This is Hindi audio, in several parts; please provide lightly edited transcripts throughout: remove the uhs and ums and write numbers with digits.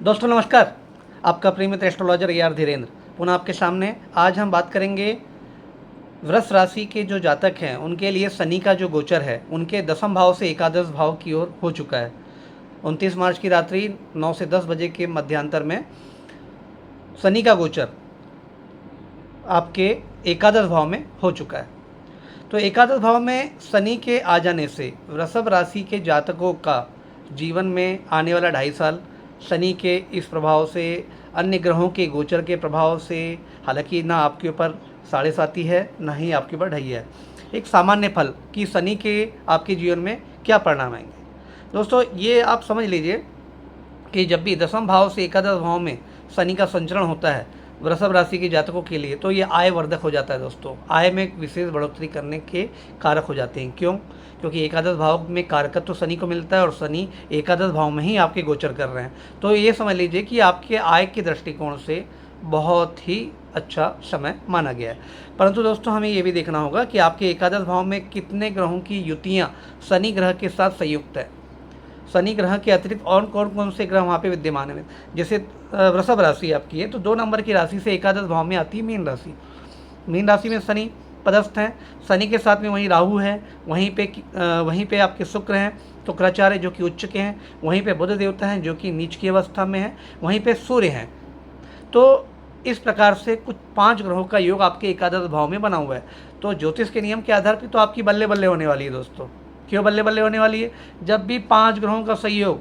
दोस्तों नमस्कार। आपका प्रिय मित्र एस्ट्रोलॉजर AR धीरेन्द्र पुनः आपके सामने। आज हम बात करेंगे वृष राशि के जो जातक हैं उनके लिए शनि का जो गोचर है उनके दसम भाव से एकादश भाव की ओर हो चुका है। 29 मार्च की रात्रि 9 से 10 बजे के मध्यांतर में शनि का गोचर आपके एकादश भाव में हो चुका है। तो एकादश भाव में शनि के आ जाने से वृषभ राशि के जातकों का जीवन में आने वाला 2.5 साल शनि के इस प्रभाव से, अन्य ग्रहों के गोचर के प्रभाव से, हालांकि ना आपके ऊपर साढ़े साती है ना ही आपके ऊपर ढैया है, एक सामान्य फल कि शनि के आपके जीवन में क्या परिणाम आएंगे। दोस्तों ये आप समझ लीजिए कि जब भी दसम भाव से एकादश भाव में शनि का संचरण होता है वृषभ राशि के जातकों के लिए, तो ये आय वर्धक हो जाता है। दोस्तों आय में एक विशेष बढ़ोतरी करने के कारक हो जाते हैं। क्यों? क्योंकि एकादश भाव में कारकत्व तो शनि को मिलता है और शनि एकादश भाव में ही आपके गोचर कर रहे हैं। तो ये समझ लीजिए कि आपके आय के दृष्टिकोण से बहुत ही अच्छा समय माना गया है। परंतु दोस्तों हमें ये भी देखना होगा कि आपके एकादश भाव में कितने ग्रहों की युतियाँ शनि ग्रह के साथ संयुक्त है। शनि ग्रह के अतिरिक्त और कौन कौन से ग्रह वहाँ पे विद्यमान है। जैसे वृषभ राशि आपकी है तो 2 नंबर की राशि से एकादश भाव में आती है मीन राशि। मीन राशि में शनि पदस्थ हैं। शनि के साथ में वहीं राहु है, वहीं पे आपके शुक्र हैं, शुक्राचार्य जो कि उच्च के हैं, वहीं पे बुध देवता हैं जो कि नीच की अवस्था में हैं, वहीं पे सूर्य हैं। तो इस प्रकार से कुछ 5 ग्रहों का योग आपके एकादश भाव में बना हुआ है। तो ज्योतिष के नियम के आधार पर तो आपकी बल्ले बल्ले होने वाली है दोस्तों। क्यों बल्ले बल्ले होने वाली है? जब भी 5 ग्रहों का संयोग,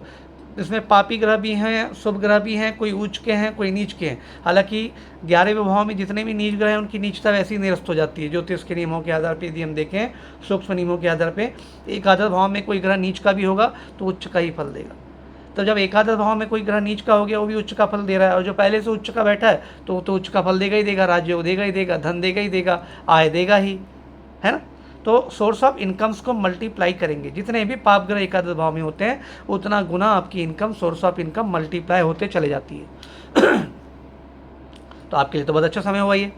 इसमें पापी ग्रह भी हैं, शुभ ग्रह भी हैं, कोई उच्च के हैं, कोई नीच के हैं। हालांकि 11वें भाव में जितने भी नीच ग्रह हैं उनकी नीचता वैसी निरस्त हो जाती है ज्योतिष के नियमों के आधार पर। यदि हम देखें सूक्ष्म नियमों के आधार पर, एकादश भाव में कोई ग्रह नीच का भी होगा तो उच्च का ही फल देगा। तो जब एकादश भाव में कोई ग्रह नीच का हो गया वो भी उच्च का फल दे रहा है, और जो पहले से उच्च का बैठा है तो वो तो उच्च का फल देगा ही देगा, राज्य देगा ही देगा, धन देगा ही देगा, आय देगा ही, है ना। तो सोर्स ऑफ इनकम्स को मल्टीप्लाई करेंगे। जितने भी पाप ग्रह एकादश भाव में होते हैं उतना गुना आपकी income, source of income multiply होते चले जाती है। तो आपके लिए तो बहुत अच्छा समय हुआ ये।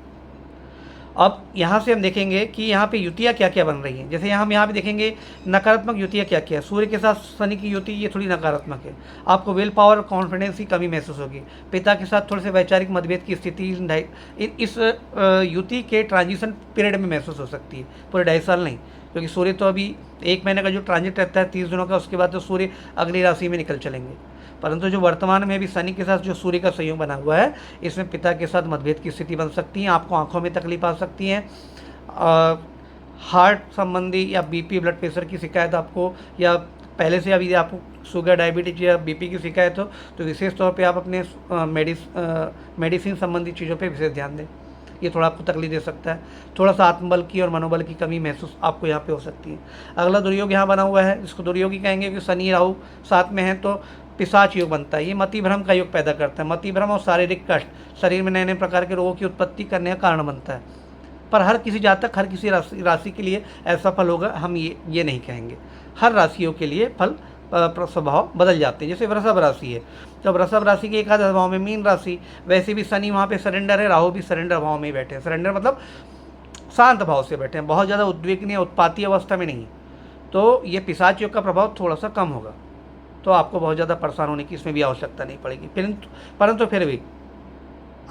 अब यहाँ से हम देखेंगे कि यहाँ पे युतियाँ क्या क्या बन रही हैं। जैसे हम यहाँ पे देखेंगे नकारात्मक युतियाँ क्या क्या है। सूर्य के साथ शनि की युति ये थोड़ी नकारात्मक है। आपको विल पावर और कॉन्फिडेंस की कमी महसूस होगी। पिता के साथ थोड़े से वैचारिक मतभेद की स्थिति इस युति के ट्रांजिशन पीरियड में महसूस हो सकती है, पूरे 2.5 साल नहीं। क्योंकि सूर्य तो अभी 1 महीने का जो ट्रांजिट रहता है 30 दिनों का, उसके बाद तो सूर्य अगली राशि में निकल चलेंगे। परंतु जो वर्तमान में भी शनि के साथ जो सूर्य का संयोग बना हुआ है, इसमें पिता के साथ मतभेद की स्थिति बन सकती है। आपको आंखों में तकलीफ आ सकती है, हार्ट संबंधी या बीपी ब्लड प्रेशर की शिकायत आपको, या पहले से अभी आपको शुगर, डायबिटीज या बीपी की शिकायत हो तो विशेष तौर पे आप अपने मेडिसिन संबंधी चीज़ों पे विशेष ध्यान दें। ये थोड़ा आपको तकलीफ दे सकता है। थोड़ा सा आत्मबल की और मनोबल की कमी महसूस आपको यहाँ पे हो सकती है। अगला दुर्योग यहाँ बना हुआ है, इसको दुर्योगी कहेंगे कि शनि राहु साथ में है तो पिशाच योग बनता है। ये मति भ्रम का योग पैदा करता है। मति भ्रम और शारीरिक कष्ट, शरीर में नए नए प्रकार के रोगों की उत्पत्ति करने का कारण बनता है। पर हर किसी जातक, हर किसी राशि के लिए ऐसा फल होगा हम ये नहीं कहेंगे। हर राशियों के लिए फल स्वभाव बदल जाते हैं। जैसे वृषभ राशि है तो वृषभ राशि के एकादश भाव में मीन राशि, वैसे भी शनि वहाँ पे सरेंडर है, राहु भी सरेंडर भाव में ही बैठे हैं। सरेंडर मतलब शांत भाव से बैठे हैं, बहुत ज़्यादा उद्विग्न उत्पाती अवस्था में नहीं। तो ये पिशाच योग का प्रभाव थोड़ा सा कम होगा, तो आपको बहुत ज़्यादा परेशान होने की इसमें भी आवश्यकता नहीं पड़ेगी। परंतु फिर भी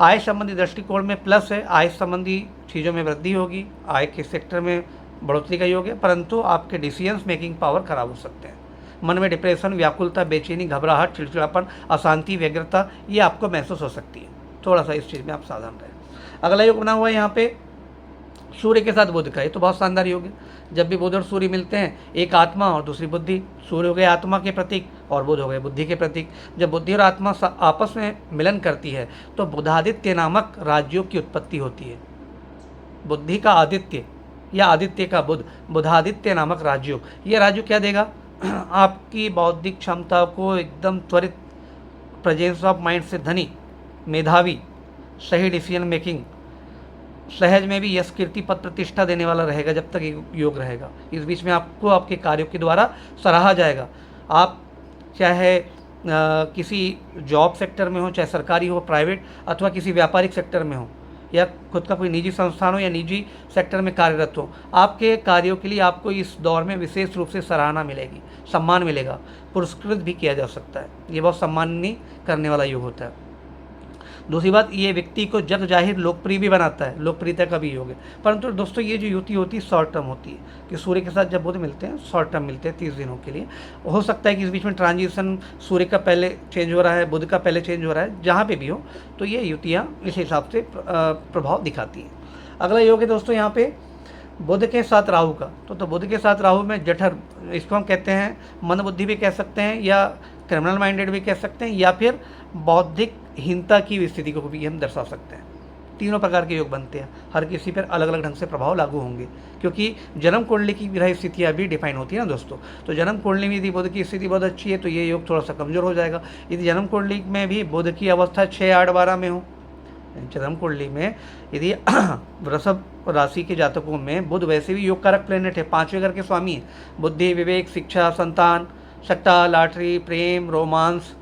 आय संबंधी दृष्टिकोण में प्लस है। आय संबंधी चीज़ों में वृद्धि होगी, आय के सेक्टर में बढ़ोतरी का योग है। परंतु आपके डिसीजंस मेकिंग पावर खराब हो सकते हैं। मन में डिप्रेशन, व्याकुलता, बेचैनी, घबराहट, चिड़चिड़ापन, अशांति, व्यग्रता ये आपको महसूस हो सकती है। थोड़ा सा इस चीज़ में आप सावधान रहें। अगला योग बना हुआ है यहाँ पे सूर्य के साथ बुध का। ये तो बहुत शानदार योग है। जब भी बुध और सूर्य मिलते हैं, एक आत्मा और दूसरी बुद्धि। सूर्य हो गए आत्मा के प्रतीक और बुध हो गए बुद्धि के प्रतीक। जब बुद्धि और आत्मा आपस में मिलन करती है तो बुधादित्य नामक राजयोग की उत्पत्ति होती है। बुद्धि का आदित्य या आदित्य का बुध, बुधादित्य नामक राजयोग। ये राजयोग क्या देगा? आपकी बौद्धिक क्षमता को एकदम त्वरित, प्रेजेंस ऑफ माइंड से धनी, मेधावी, सही डिसीजन मेकिंग, सहज में भी यश, कीर्ति, पद, प्रतिष्ठा देने वाला रहेगा जब तक योग रहेगा। इस बीच में आपको आपके कार्यों के द्वारा सराहा जाएगा। आप चाहे किसी जॉब सेक्टर में हो, चाहे सरकारी हो, प्राइवेट, अथवा किसी व्यापारिक सेक्टर में हो, या खुद का कोई निजी संस्थान हो या निजी सेक्टर में कार्यरत हो, आपके कार्यों के लिए आपको इस दौर में विशेष रूप से सराहना मिलेगी, सम्मान मिलेगा, पुरस्कृत भी किया जा सकता है। ये बहुत सम्माननीय करने वाला योग होता है। दूसरी बात, ये व्यक्ति को जग जाहिर लोकप्रिय भी बनाता है, लोकप्रियता का भी योग है। परंतु दोस्तों ये जो युति होती है शॉर्ट टर्म होती है, कि सूर्य के साथ जब बुध मिलते हैं शॉर्ट टर्म मिलते हैं 30 दिनों के लिए। हो सकता है कि इस बीच में ट्रांजिशन सूर्य का पहले चेंज हो रहा है, बुध का पहले चेंज हो रहा है, जहाँ पे भी हो, तो ये युतियाँ इस हिसाब से प्रभाव दिखाती हैं। अगला योग है दोस्तों यहाँ पे बुध के साथ राहु का। तो बुध के साथ राहु में जठर, इसको हम कहते हैं मंदबुद्धि भी कह सकते हैं, या क्रिमिनल माइंडेड भी कह सकते हैं, या फिर बौद्धिक हीनता की स्थिति को भी हम दर्शा सकते हैं। तीनों प्रकार के योग बनते हैं, हर किसी पर अलग अलग ढंग से प्रभाव लागू होंगे, क्योंकि जन्म कुंडली की ग्रह स्थितियाँ भी डिफाइन होती है ना दोस्तों। तो जन्म कुंडली में यदि बुध की स्थिति बहुत अच्छी है तो ये योग थोड़ा सा कमजोर हो जाएगा। यदि जन्म कुंडली में भी बुध की अवस्था 6, 8, 12 में हो, जन्म कुंडली में यदि वृषभ राशि के जातकों में बुध वैसे भी योग कारक प्लेनेट है, 5वें घर के स्वामी है, बुद्धि, विवेक, शिक्षा, संतान, सट्टा, लॉटरी, प्रेम, रोमांस,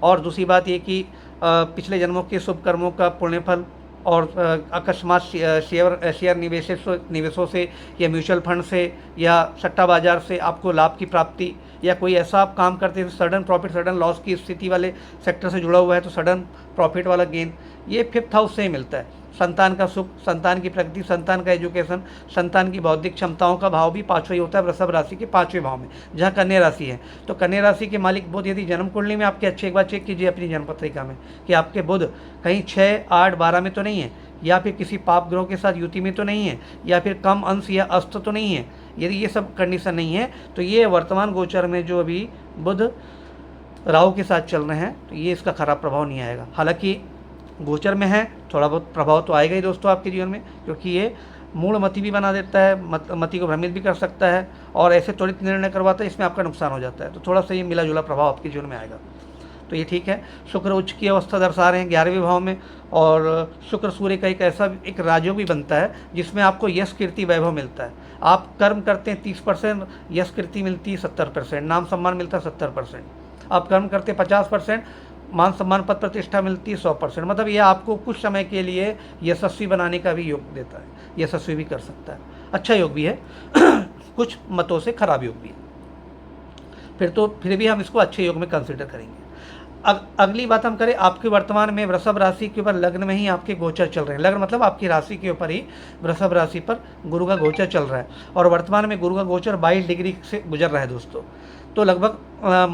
और दूसरी बात ये कि पिछले जन्मों के शुभ कर्मों का पुण्यफल, और अकस्मात शेयर निवेशों से या म्यूचुअल फंड से या सट्टा बाजार से आपको लाभ की प्राप्ति, या कोई ऐसा आप काम करते हैं सडन प्रॉफिट सडन लॉस की स्थिति वाले सेक्टर से जुड़ा हुआ है तो सडन प्रॉफिट वाला गेन, ये 5th हाउस से ही मिलता है। संतान का सुख, संतान की प्रगति, संतान का एजुकेशन, संतान की बौद्धिक क्षमताओं का भाव भी 5वां ही होता है वृषभ राशि के 5वें भाव में, जहाँ कन्या राशि है। तो कन्या राशि के मालिक बुध यदि जन्म कुंडली में आपके अच्छे, एक बार चेक कीजिए अपनी जन्म पत्रिका में कि आपके बुध कहीं 6, 8, 12 में तो नहीं है, या फिर किसी पाप ग्रह के साथ युति में तो नहीं है, या फिर कम अंश या अस्त तो नहीं है। यदि ये सब कंडीशन नहीं है तो ये वर्तमान गोचर में जो अभी बुध राहु के साथ चल रहे हैं तो ये इसका खराब प्रभाव नहीं आएगा। हालांकि गोचर में है, थोड़ा बहुत प्रभाव तो आएगा ही दोस्तों आपके जीवन में, क्योंकि ये मूढ़मति भी बना देता है, मति को भ्रमित भी कर सकता है, और ऐसे त्वरित निर्णय करवाता है, इसमें आपका नुकसान हो जाता है। तो थोड़ा सा ये मिला जुला प्रभाव आपके जीवन में आएगा, तो ये ठीक है। शुक्र उच्च की अवस्था दर्शा रहे हैं 11वें भाव में, और शुक्र सूर्य का एक राजयोग भी बनता है जिसमें आपको यश, कीर्ति, वैभव मिलता है। आप कर्म करते हैं 30%, यश कीर्ति मिलती है 70%, नाम सम्मान मिलता है 70%। आप कर्म करते हैं 50%, मान सम्मान पद प्रतिष्ठा मिलती है 100%। मतलब ये आपको कुछ समय के लिए यशस्वी बनाने का भी योग देता है, यशस्वी भी कर सकता है। अच्छा योग भी है कुछ मतों से खराब योग भी है, फिर भी हम इसको अच्छे योग में कंसिडर करेंगे। अगली बात हम करें, आपके वर्तमान में वृषभ राशि के ऊपर लग्न में ही आपके गोचर चल रहे हैं। लग्न मतलब आपकी राशि के ऊपर ही वृषभ राशि पर गुरु का गोचर चल रहा है, और वर्तमान में गुरु का गोचर 22 डिग्री से गुजर रहा है दोस्तों। तो लगभग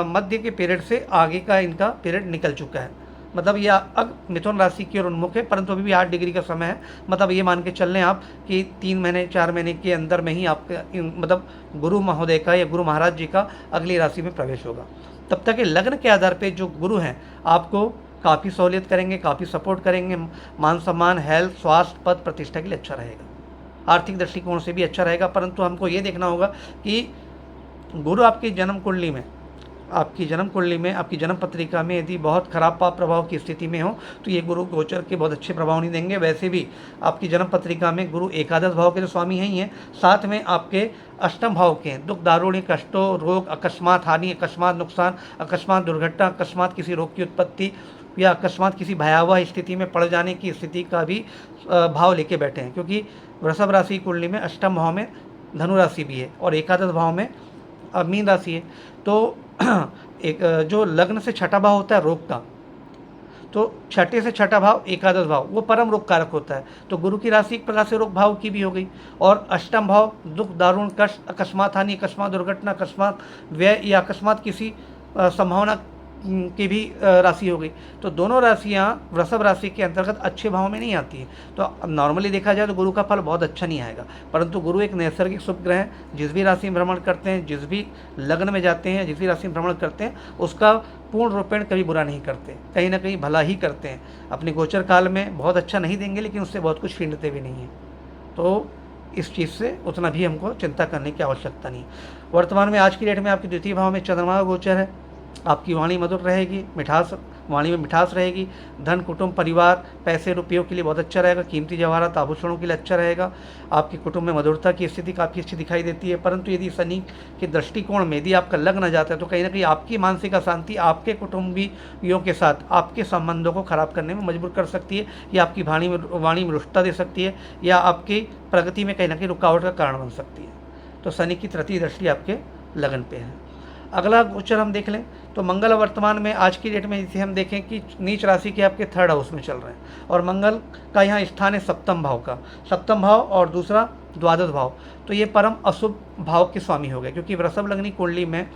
मध्य के पीरियड से आगे का इनका पीरियड निकल चुका है। मतलब ये अब मिथुन राशि की ओर उन्मुख है, परंतु अभी भी 8 डिग्री का समय है। मतलब ये मान के चल लें आप कि 3 महीने 4 महीने के अंदर में ही आपका मतलब गुरु महोदय का या गुरु महाराज जी का अगली राशि में प्रवेश होगा। तब तक लग्न के आधार पे जो गुरु हैं आपको काफ़ी सहूलियत करेंगे, काफ़ी सपोर्ट करेंगे, मान सम्मान, हेल्थ, स्वास्थ्य, पद प्रतिष्ठा के लिए अच्छा रहेगा, आर्थिक दृष्टिकोण से भी अच्छा रहेगा। परंतु हमको ये देखना होगा कि गुरु आपकी जन्म कुंडली में, आपकी जन्म पत्रिका में यदि बहुत खराब पाप प्रभाव की स्थिति में हो तो ये गुरु गोचर के बहुत अच्छे प्रभाव नहीं देंगे। वैसे भी आपकी जन्म पत्रिका में गुरु एकादश भाव के जो स्वामी हैं ही हैं, साथ में आपके अष्टम भाव के हैं। दुख, दारुणी, कष्टों, रोग, अकस्मात हानि, अकस्मात नुकसान, अकस्मात दुर्घटना, अकस्मात किसी रोग की उत्पत्ति या अकस्मात किसी भयावह स्थिति में पड़ जाने की स्थिति का भी भाव लेके बैठे हैं, क्योंकि वृषभ राशि कुंडली में अष्टम भाव में धनु राशि भी है और एकादश भाव में मीन राशि है। तो एक जो लग्न से छठा भाव होता है रोग का, तो छठे से छठा भाव एकादश भाव वो परम रोग कारक होता है। तो गुरु की राशि एक प्रकार से रोग भाव की भी हो गई, और अष्टम भाव दुख, दारुण, कष्ट, अकस्मात हानि, अकस्मात दुर्घटना, अकस्मात व्यय या अकस्मात किसी संभावना की भी राशि हो गई। तो दोनों राशियाँ वृषभ राशि के अंतर्गत अच्छे भाव में नहीं आती हैं। तो नॉर्मली देखा जाए तो गुरु का फल बहुत अच्छा नहीं आएगा, परंतु गुरु एक नैसर्गिक शुभ ग्रह है। जिस भी राशि में भ्रमण करते हैं, जिस भी लग्न में जाते हैं, जिस भी राशि में भ्रमण करते हैं, उसका पूर्ण रूपेण कभी बुरा नहीं करते, कहीं ना कहीं भला ही करते हैं। अपने गोचर काल में बहुत अच्छा नहीं देंगे, लेकिन उससे बहुत कुछ छीनते भी नहीं हैं। तो इस चीज़ से उतना भी हमको चिंता करने की आवश्यकता नहीं। वर्तमान में आज की डेट में आपके द्वितीय भाव में चंद्रमा का गोचर है। आपकी वाणी मधुर रहेगी, मिठास वाणी में मिठास रहेगी। धन, कुटुंब, परिवार, पैसे रुपयों के लिए बहुत अच्छा रहेगा। कीमती जवाहरात, आभूषणों के लिए अच्छा रहेगा। आपके कुटुंब में मधुरता की स्थिति काफ़ी अच्छी दिखाई देती है। परंतु यदि शनि के दृष्टिकोण में यदि आपका लग न जाता है तो कहीं ना कहीं आपकी मानसिक अशांति आपके कुटुंबियों के साथ आपके संबंधों को खराब करने में मजबूर कर सकती है, या आपकी वाणी में रुष्टता दे सकती है, या आपकी प्रगति में कहीं ना कहीं रुकावट का कारण बन सकती है। तो शनि की तृतीय दृष्टि आपके लगन पे है। अगला गोचर हम देख लें तो मंगल वर्तमान में आज की डेट में जैसे हम देखें कि नीच राशि के आपके 3rd हाउस में चल रहे हैं, और मंगल का यहाँ स्थान है 7म भाव का, 7म भाव और दूसरा द्वादश भाव। तो ये परम अशुभ भाव के स्वामी हो गए, क्योंकि वृषभ लग्नी कुंडली में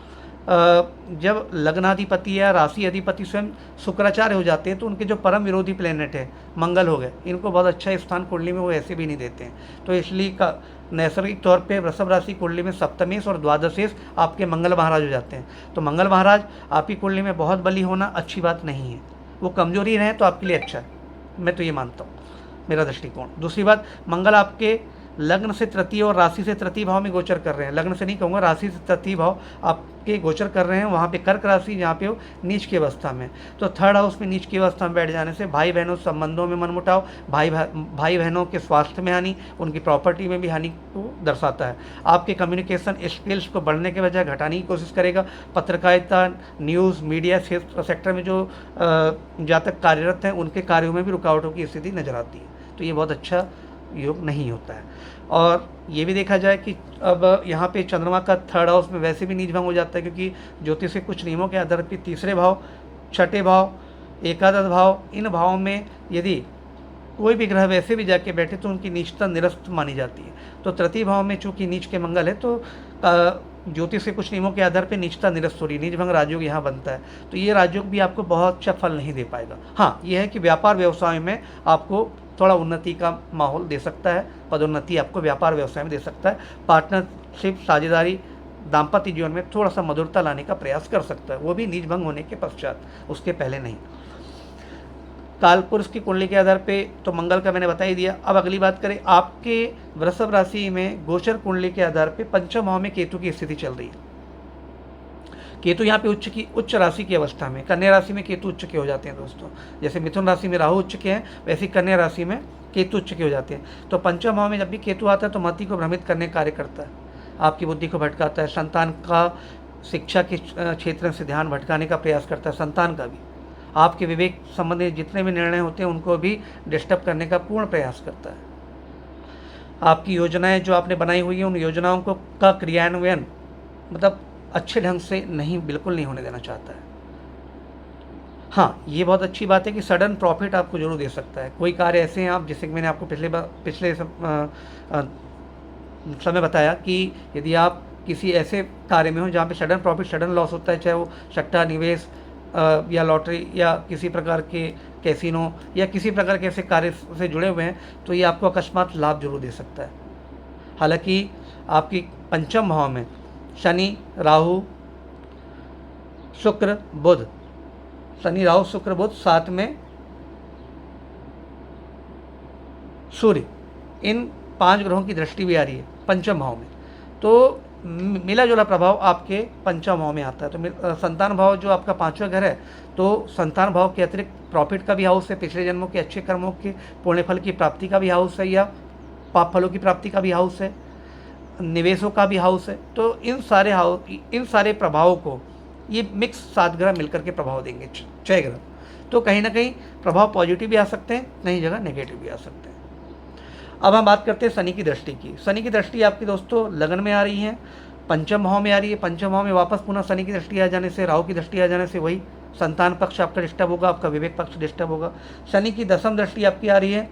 जब लग्नाधिपति या राशि अधिपति स्वयं शुक्राचार्य हो जाते हैं तो उनके जो परम विरोधी प्लेनेट है मंगल हो गए, इनको बहुत अच्छा स्थान कुंडली में वो ऐसे भी नहीं देते हैं। तो इसलिए का नैसर्गिक तौर पे वृषभ राशि कुंडली में सप्तमेश और द्वादशेश आपके मंगल महाराज हो जाते हैं। तो मंगल महाराज आपकी कुंडली में बहुत बली होना अच्छी बात नहीं है, वो कमजोरी रहें तो आपके लिए अच्छा है, मैं तो ये मानता हूँ, मेरा दृष्टिकोण। दूसरी बात, मंगल आपके लग्न से तृतीय और राशि से तृतीय भाव में गोचर कर रहे हैं। लग्न से नहीं कहूँगा, राशि से तृतीय भाव आपके गोचर कर रहे हैं, वहाँ पे कर्क राशि जहाँ पे वो नीच की अवस्था में। तो 3rd हाउस में नीच की अवस्था में बैठ जाने से भाई बहनों संबंधों में मनमुटाव, भाई बहनों के स्वास्थ्य में हानि, उनकी प्रॉपर्टी में भी हानि को दर्शाता है। आपके कम्युनिकेशन स्किल्स को बढ़ने के बजाय घटाने की कोशिश करेगा। पत्रकारिता, न्यूज़, मीडिया सेक्टर में जो जातक कार्यरत हैं उनके कार्यों में भी रुकावटों की स्थिति नजर आती है। तो ये बहुत अच्छा योग नहीं होता है। और ये भी देखा जाए कि अब यहाँ पे चंद्रमा का 3rd हाउस में वैसे भी नीच भंग हो जाता है, क्योंकि ज्योतिष के कुछ नियमों के आधार पर 3रे भाव, 6ठे भाव, एकादश भाव, इन भावों में यदि कोई भी ग्रह वैसे भी जाके बैठे तो उनकी नीचता निरस्त मानी जाती है। तो तृतीय भाव में चूंकि नीच के मंगल है तो ज्योतिष के कुछ नियमों के आधार पर नीचता निरस्त हो रही है, नीच भंग राजयोग यहाँ बनता है। तो ये राजयोग भी आपको बहुत अच्छा फल नहीं दे पाएगा। हाँ, ये है कि व्यापार व्यवसाय में आपको थोड़ा उन्नति का माहौल दे सकता है, पदोन्नति आपको व्यापार व्यवसाय में दे सकता है। पार्टनरशिप, साझेदारी, दाम्पत्य जीवन में थोड़ा सा मधुरता लाने का प्रयास कर सकता है, वो भी नीच भंग होने के पश्चात, उसके पहले नहीं। कालपुरुष की कुंडली के आधार पे तो मंगल का मैंने बता ही दिया। अब अगली बात करें, आपके वृषभ राशि में गोचर कुंडली के आधार पे 5म भाव में केतु की स्थिति चल रही है। केतु यहाँ पे उच्च राशि की अवस्था में, कन्या राशि में केतु उच्च के हो जाते हैं दोस्तों। जैसे मिथुन राशि में राहु उच्च के हैं, वैसे कन्या राशि में केतु उच्च के हो जाते हैं। तो 5म भाव में जब भी केतु आता है तो मति को भ्रमित करने का कार्य करता है, आपकी बुद्धि को भटकाता है, संतान का शिक्षा के क्षेत्र से ध्यान भटकाने का प्रयास करता है, संतान का भी, आपके विवेक संबंधी जितने भी निर्णय होते हैं उनको भी डिस्टर्ब करने का पूर्ण प्रयास करता है। आपकी योजनाएं जो आपने बनाई हुई है उन योजनाओं को का क्रियान्वयन मतलब अच्छे ढंग से बिल्कुल नहीं होने देना चाहता है। हाँ, ये बहुत अच्छी बात है कि सडन प्रॉफिट आपको जरूर दे सकता है। कोई कार्य ऐसे हैं आप, जैसे कि मैंने आपको पिछले समय बताया कि यदि आप किसी ऐसे कार्य में हो जहाँ पे सडन प्रॉफिट सडन लॉस होता है, चाहे वो सट्टा, निवेश या लॉटरी या किसी प्रकार के कैसीनो या किसी प्रकार के ऐसे कार्य से जुड़े हुए हैं, तो ये आपको अकस्मात लाभ जरूर दे सकता है। हालांकि आपकी 5म भाव में शनि, राहु, शुक्र, बुध, शनि, राहु, शुक्र, बुध, साथ में सूर्य, इन 5 ग्रहों की दृष्टि भी आ रही है 5म भाव में। तो मिला जुला प्रभाव आपके 5म भाव में आता है। तो संतान भाव जो आपका 5वां घर है, तो संतान भाव के अतिरिक्त प्रॉफिट का भी हाउस है, पिछले जन्मों के अच्छे कर्मों के पुण्य फल की प्राप्ति का भी हाउस है, या पाप फलों की प्राप्ति का भी हाउस है, निवेशों का भी हाउस है। तो इन सारे प्रभावों को ये मिक्स 7 ग्रह मिलकर के प्रभाव देंगे, 6 ग्रह। तो कहीं ना कहीं प्रभाव पॉजिटिव भी आ सकते हैं, कहीं जगह नेगेटिव भी आ सकते हैं। अब हम बात करते हैं शनि की दृष्टि की। शनि की दृष्टि आपकी दोस्तों लगन में आ रही है, 5म भाव में आ रही है। 5म भाव में वापस पुनः शनि की दृष्टि आ जाने से, राहु की दृष्टि आ जाने से वही संतान पक्ष आपका डिस्टर्ब होगा, आपका विवेक पक्ष डिस्टर्ब होगा। शनि की 10वीं दृष्टि आपकी आ रही है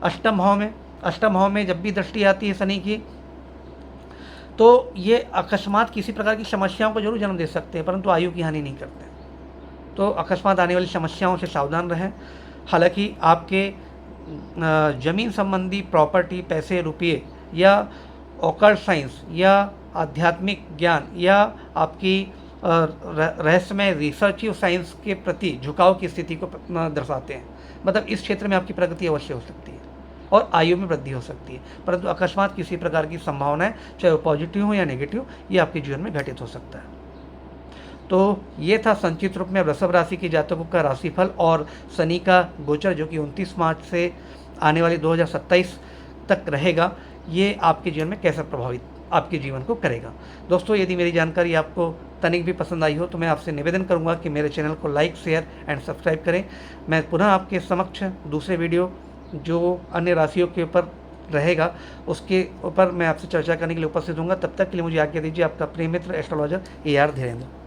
8म भाव में। 8म भाव में जब भी दृष्टि आती है शनि की, तो ये अकस्मात किसी प्रकार की समस्याओं को जरूर जन्म दे सकते हैं, परंतु आयु की हानि नहीं करते। तो अकस्मात आने वाली समस्याओं से सावधान रहें। हालांकि आपके जमीन संबंधी प्रॉपर्टी, पैसे, रुपये या ऑकल्ट साइंस या आध्यात्मिक ज्ञान या आपकी रहस्यमय रिसर्च साइंस के प्रति झुकाव की स्थिति को दर्शाते हैं। मतलब इस क्षेत्र में आपकी प्रगति अवश्य हो सकती है और आयु में वृद्धि हो सकती है, परंतु अकस्मात किसी प्रकार की संभावनाएं, चाहे वो पॉजिटिव हो या नेगेटिव, ये आपके जीवन में घटित हो सकता है। तो ये था संक्षिप्त रूप में वृषभ राशि के जातकों का राशिफल और शनि का गोचर, जो कि 29 मार्च से आने वाली 2027 तक रहेगा। ये आपके जीवन में कैसा प्रभावित आपके जीवन को करेगा। दोस्तों, यदि मेरी जानकारी आपको तनिक भी पसंद आई हो तो मैं आपसे निवेदन करूंगा कि मेरे चैनल को लाइक, शेयर एंड सब्सक्राइब करें। मैं पुनः आपके समक्ष दूसरे वीडियो जो अन्य राशियों के ऊपर रहेगा उसके ऊपर मैं आपसे चर्चा करने के लिए उपस्थित हूँगा। तब तक के लिए मुझे आज्ञा दीजिए। आपका प्रिय मित्र एस्ट्रोलॉजर AR धीरेन्द्र।